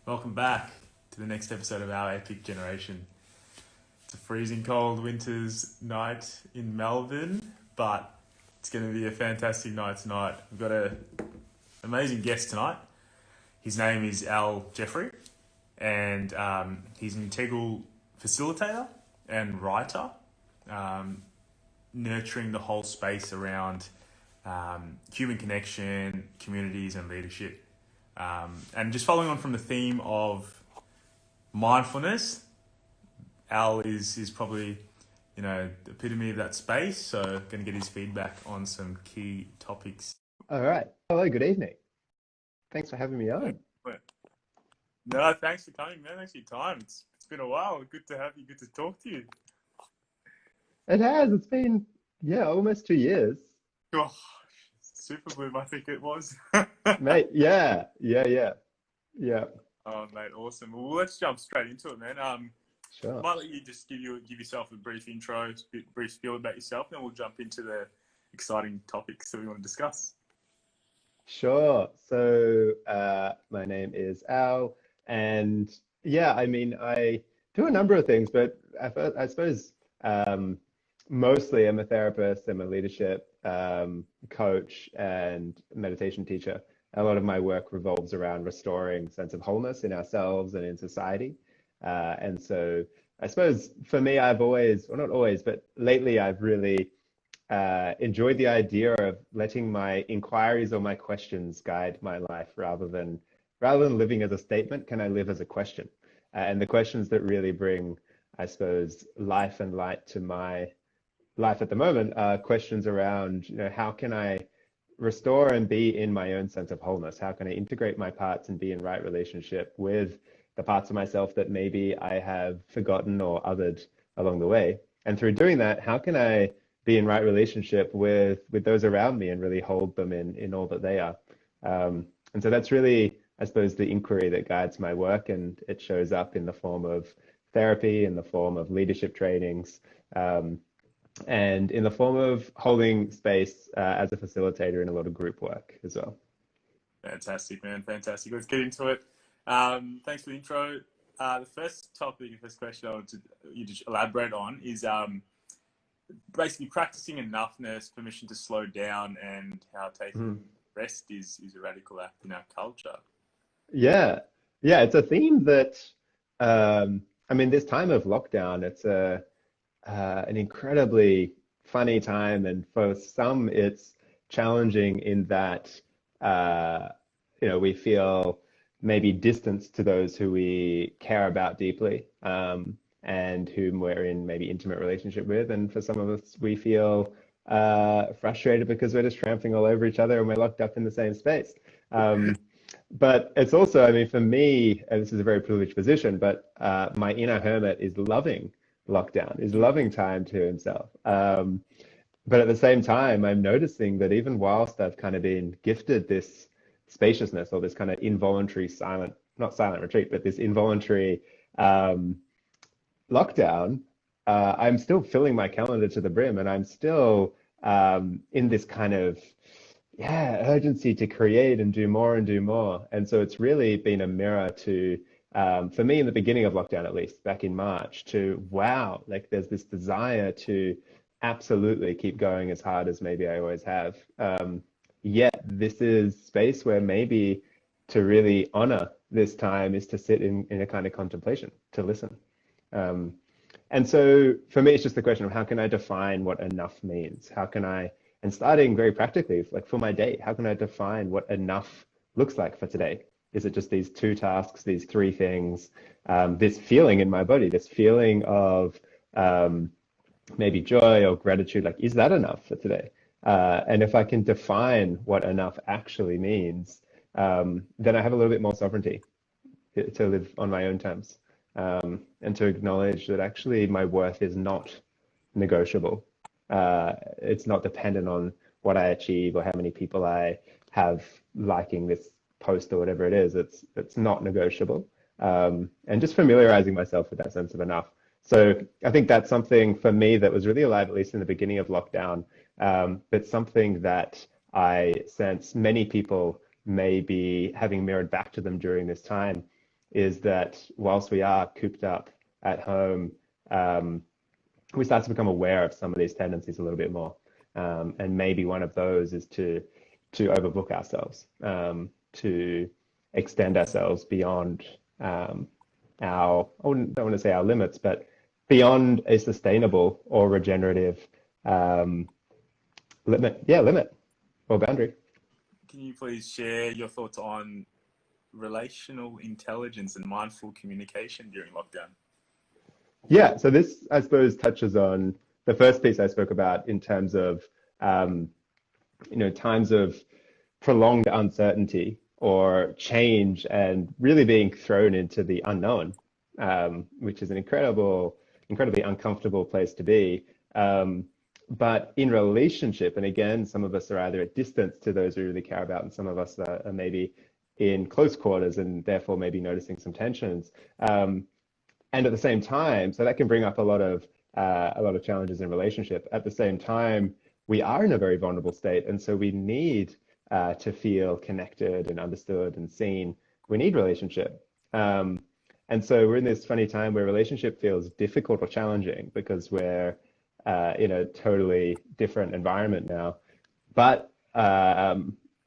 Welcome back to the next episode of Our Epic Generation. It's a freezing cold winter's night in Melbourne, but it's going to be a fantastic night tonight. We've got an amazing guest tonight. His name is Al Jeffrey, and he's an integral facilitator and writer, nurturing the whole space around human connection, communities, and leadership. And just following on from the theme of mindfulness, Al is probably, the epitome of that space. So going to get his feedback on some key topics. All right. Hello, good evening. Thanks for having me on. No, thanks for coming, man. Thanks for your time. It's been a while. Good to have you. Good to talk to you. It has. It's been, almost 2 years. Oh, super bloom, I think it was. Mate, yeah. Oh, mate, awesome. Well, let's jump straight into it, man. Sure. Might let you just give yourself a brief intro, brief spiel about yourself, then we'll jump into the exciting topics that we want to discuss. Sure. So, my name is Al, and I do a number of things, but I suppose mostly I'm a therapist, I'm a leadership coach and meditation teacher. A lot of my work revolves around restoring sense of wholeness in ourselves and in society. And so I suppose for me, I've always, well, not always, but lately I've really enjoyed the idea of letting my inquiries or my questions guide my life rather than living as a statement, can I live as a question? And the questions that really bring, I suppose, life and light to my life at the moment are questions around, how can I restore and be in my own sense of wholeness? How can I integrate my parts and be in right relationship with the parts of myself that maybe I have forgotten or othered along the way? And through doing that, how can I be in right relationship with those around me and really hold them in all that they are? And so that's really, I suppose, the inquiry that guides my work, and it shows up in the form of therapy, in the form of leadership trainings, and in the form of holding space as a facilitator in a lot of group work as well. Fantastic, man. Fantastic. Let's get into it. Thanks for the intro. The first question I want you to elaborate on is basically practicing enoughness, permission to slow down, and how taking rest is a radical act in our culture. Yeah, it's a theme that, this time of lockdown, it's an incredibly funny time, and for some, it's challenging in that, we feel maybe distance to those who we care about deeply, and whom we're in maybe intimate relationship with. And for some of us, we feel frustrated because we're just trampling all over each other and we're locked up in the same space. But it's also, for me, and this is a very privileged position, but my inner hermit is loving lockdown, is loving time to himself. But at the same time, I'm noticing that even whilst I've kind of been gifted this spaciousness or this kind of involuntary not silent retreat, but this involuntary lockdown, I'm still filling my calendar to the brim, and I'm still in this kind of urgency to create and do more and do more. And so it's really been a mirror to, for me in the beginning of lockdown, at least back in March, to wow, like there's this desire to absolutely keep going as hard as maybe I always have. Yet this is space where maybe to really honor this time is to sit in a kind of contemplation, to listen. And so for me, it's just the question of how can I define what enough means? How can I, and starting very practically, like for my day, how can I define what enough looks like for today? Is it just these 2 tasks, these 3 things, this feeling in my body, this feeling of maybe joy or gratitude, like, is that enough for today? And if I can define what enough actually means, then I have a little bit more sovereignty to live on my own terms, and to acknowledge that actually my worth is not negotiable. It's not dependent on what I achieve or how many people I have liking this post or whatever it is. It's not negotiable. And just familiarizing myself with that sense of enough. So I think that's something for me that was really alive, at least in the beginning of lockdown, but something that I sense many people may be having mirrored back to them during this time. is that whilst we are cooped up at home, we start to become aware of some of these tendencies a little bit more. And maybe one of those is to overbook ourselves, to extend ourselves beyond I don't want to say our limits, but beyond a sustainable or regenerative limit or boundary. Can you please share your thoughts on relational intelligence and mindful communication during lockdown? Yeah, so this, I suppose, touches on the first piece I spoke about in terms of, times of prolonged uncertainty or change and really being thrown into the unknown, which is an incredibly uncomfortable place to be. But in relationship, and again, some of us are either at distance to those we really care about, and some of us are maybe in close quarters and therefore maybe noticing some tensions. And at the same time, so that can bring up a lot of challenges in relationship. At the same time, we are in a very vulnerable state, and so we need to feel connected and understood and seen. We need relationship. And so we're in this funny time where relationship feels difficult or challenging because we're in a totally different environment now. But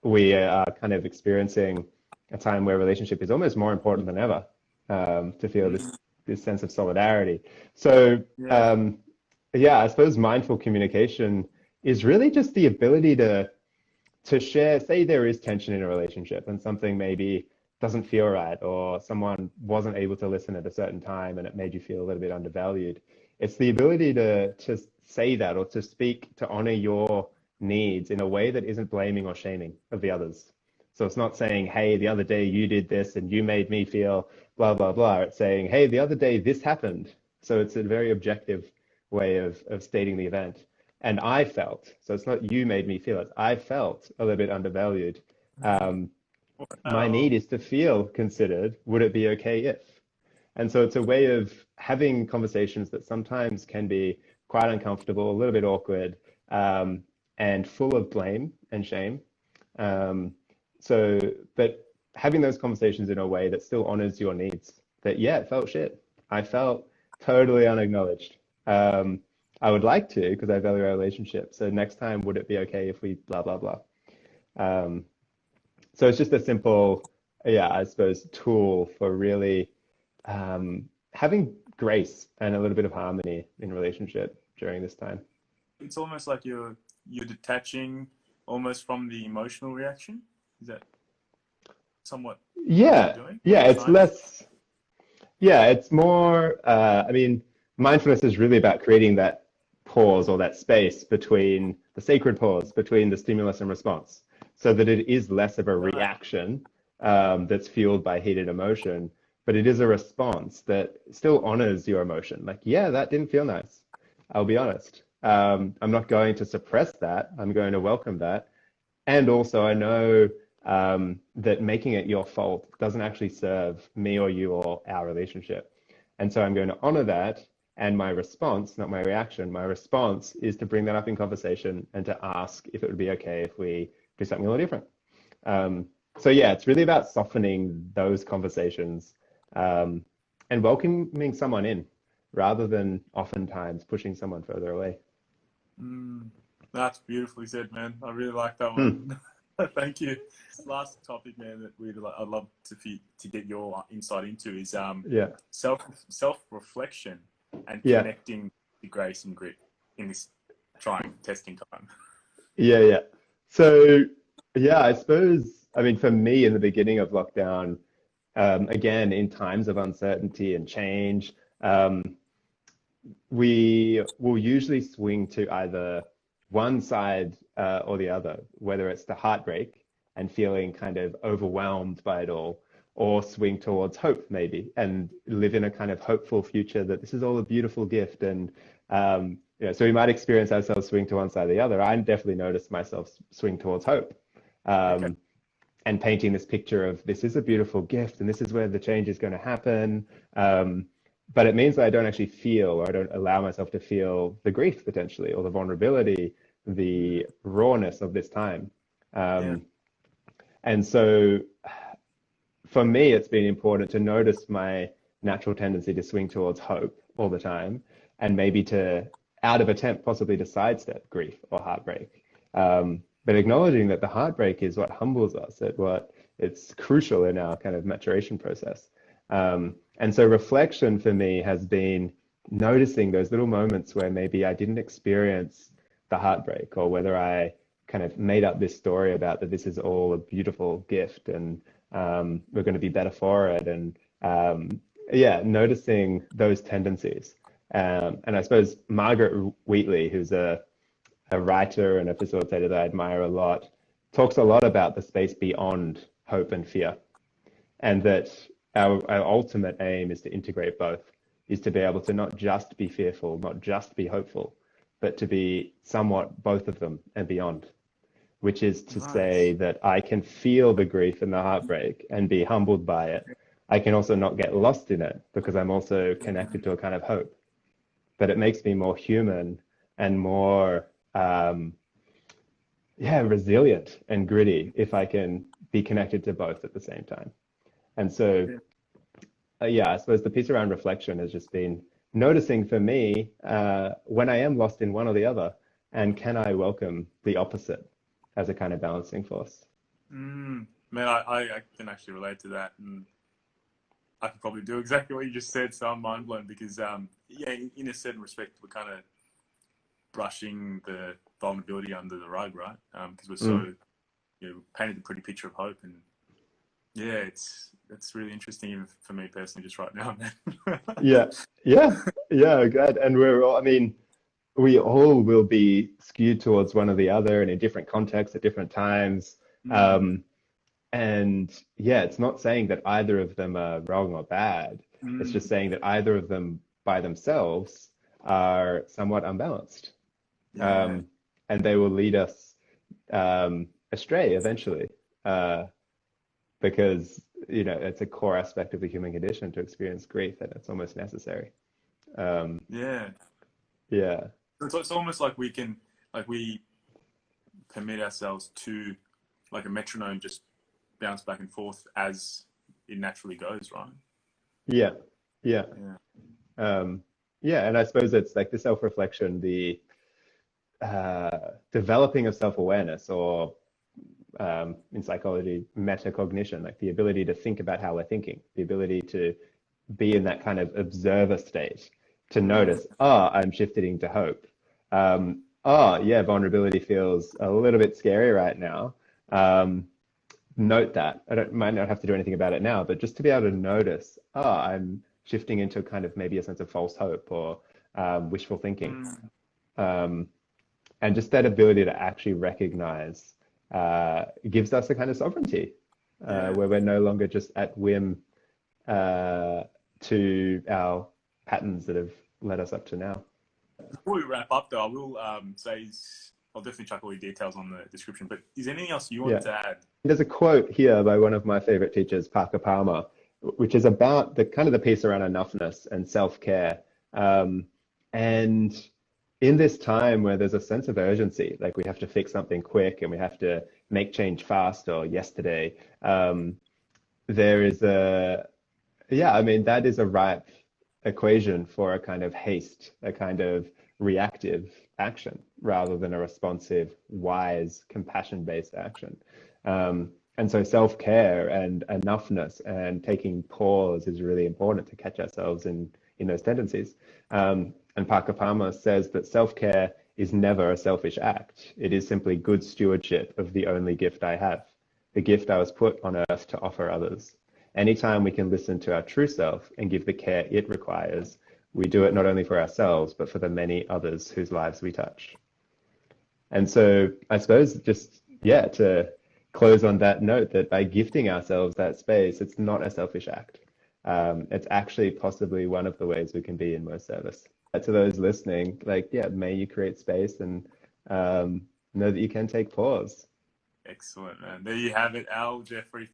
we are kind of experiencing a time where relationship is almost more important than ever, to feel this sense of solidarity. So I suppose mindful communication is really just the ability to share, say there is tension in a relationship and something maybe doesn't feel right, or someone wasn't able to listen at a certain time and it made you feel a little bit undervalued. It's the ability to say that, or to speak, to honor your needs in a way that isn't blaming or shaming of the others. So it's not saying, hey, the other day you did this and you made me feel blah, blah, blah. It's saying, hey, the other day this happened. So it's a very objective way of stating the event. And I felt, so it's not you made me feel it, I felt a little bit undervalued. My need is to feel considered. Would it be okay if? And so it's a way of having conversations that sometimes can be quite uncomfortable, a little bit awkward, and full of blame and shame. But having those conversations in a way that still honors your needs. That, yeah, it felt shit. I felt totally unacknowledged. I would like to, because I value our relationship. So next time, would it be okay if we blah, blah, blah? So it's just a simple, I suppose, tool for really having grace and a little bit of harmony in relationship during this time. It's almost like you're detaching almost from the emotional reaction. Is that somewhat what you're doing? It's more, mindfulness is really about creating that pause or that space between the sacred pause between the stimulus and response, so that it is less of a reaction that's fueled by heated emotion, but it is a response that still honors your emotion. Like, yeah, that didn't feel nice. I'll be honest. I'm not going to suppress that. I'm going to welcome that. And also, I know that making it your fault doesn't actually serve me or you or our relationship. And so I'm going to honor that. And my response, not my reaction, my response is to bring that up in conversation and to ask if it would be okay if we do something a little different. It's really about softening those conversations and welcoming someone in rather than oftentimes pushing someone further away. That's beautifully said, man. I really like that one. Thank you. Last topic, man, that I'd love to get your insight into is self-reflection and connecting to grace and grit in this testing time. So, I suppose, for me in the beginning of lockdown, again, in times of uncertainty and change, we will usually swing to either one side or the other, whether it's the heartbreak and feeling kind of overwhelmed by it all, or swing towards hope maybe, and live in a kind of hopeful future that this is all a beautiful gift. And so we might experience ourselves swing to one side or the other. I definitely noticed myself swing towards hope, and painting this picture of this is a beautiful gift and this is where the change is going to happen. But it means that I don't actually feel, or I don't allow myself to feel the grief potentially, or the vulnerability, the rawness of this time. And so for me, it's been important to notice my natural tendency to swing towards hope all the time, and maybe to, out of attempt, possibly to sidestep grief or heartbreak. But acknowledging that the heartbreak is what humbles us, at what it's crucial in our kind of maturation process. And so reflection for me has been noticing those little moments where maybe I didn't experience the heartbreak, or whether I kind of made up this story about that this is all a beautiful gift, and we're going to be better for it. And yeah, noticing those tendencies. And I suppose Margaret Wheatley, who's a writer and a facilitator that I admire a lot, talks a lot about the space beyond hope and fear, and that our ultimate aim is to integrate both, is to be able to not just be fearful, not just be hopeful, but to be somewhat both of them and beyond, which is to say Nice. that I can feel the grief and the heartbreak and be humbled by it. I can also not get lost in it because I'm also connected to a kind of hope. But it makes me more human and more, yeah, resilient and gritty if I can be connected to both at the same time. And so, Yeah. yeah, I suppose the piece around reflection has just been noticing for me when I am lost in one or the other, and can I welcome the opposite as a kind of balancing force. Man, I can actually relate to that, and I could probably do exactly what you just said. So I'm mind blown because, yeah, in a certain respect, we're kind of brushing the vulnerability under the rug, right? Because we're Mm. so, painted a pretty picture of hope, and yeah, it's really interesting even for me personally, just right now, man. Yeah, yeah, yeah, good. And we're all, I mean, we all will be skewed towards one or the other, and in different contexts at different times. Mm, Um, and yeah, it's not saying that either of them are wrong or bad. It's just mm, saying that either of them by themselves are somewhat unbalanced. yeah, Um, and they will lead us astray eventually, because it's a core aspect of the human condition to experience grief, and it's almost necessary. Um, yeah. yeah, It's almost like we permit ourselves to, like a metronome, just bounce back and forth as it naturally goes, right? yeah, yeah, Yeah. um, yeah. And I suppose it's like the self-reflection, the developing of self-awareness, or in psychology, metacognition, like the ability to think about how we're thinking, the ability to be in that kind of observer state, to Mm, notice, I'm shifting to hope. Yeah, vulnerability feels a little bit scary right now. Um, Note that. Might not have to do anything about it now, but just to be able to notice, I'm shifting into kind of maybe a sense of false hope, or wishful thinking. mm, Um, and just that ability to actually recognize gives us a kind of sovereignty, yeah. where we're no longer just at whim uh, to our patterns that have led us up to now. Before we wrap up, though, I will say I'll definitely chuck all your details on the description. But is there anything else you wanted Yeah. to add? There's a quote here by one of my favorite teachers, Parker Palmer, which is about the kind of the piece around enoughness and self-care. Um, and in this time where there's a sense of urgency, like we have to fix something quick and we have to make change fast or yesterday, there is yeah, I mean, that is a ripe equation for a kind of haste, a kind of reactive action rather than a responsive, wise, compassion-based action. And so self-care and enoughness and taking pause is really important to catch ourselves in those tendencies. And Parker Palmer says that self-care is never a selfish act. It is simply good stewardship of the only gift I have, the gift I was put on earth to offer others. Anytime we can listen to our true self and give the care it requires, we do it not only for ourselves, but for the many others whose lives we touch. And so I suppose just, yeah, to close on that note, that by gifting ourselves that space, it's not a selfish act. It's actually possibly one of the ways we can be in most service. To those listening, like, yeah, may you create space and know that you can take pause. Excellent, man. There you have it, Al Jeffrey.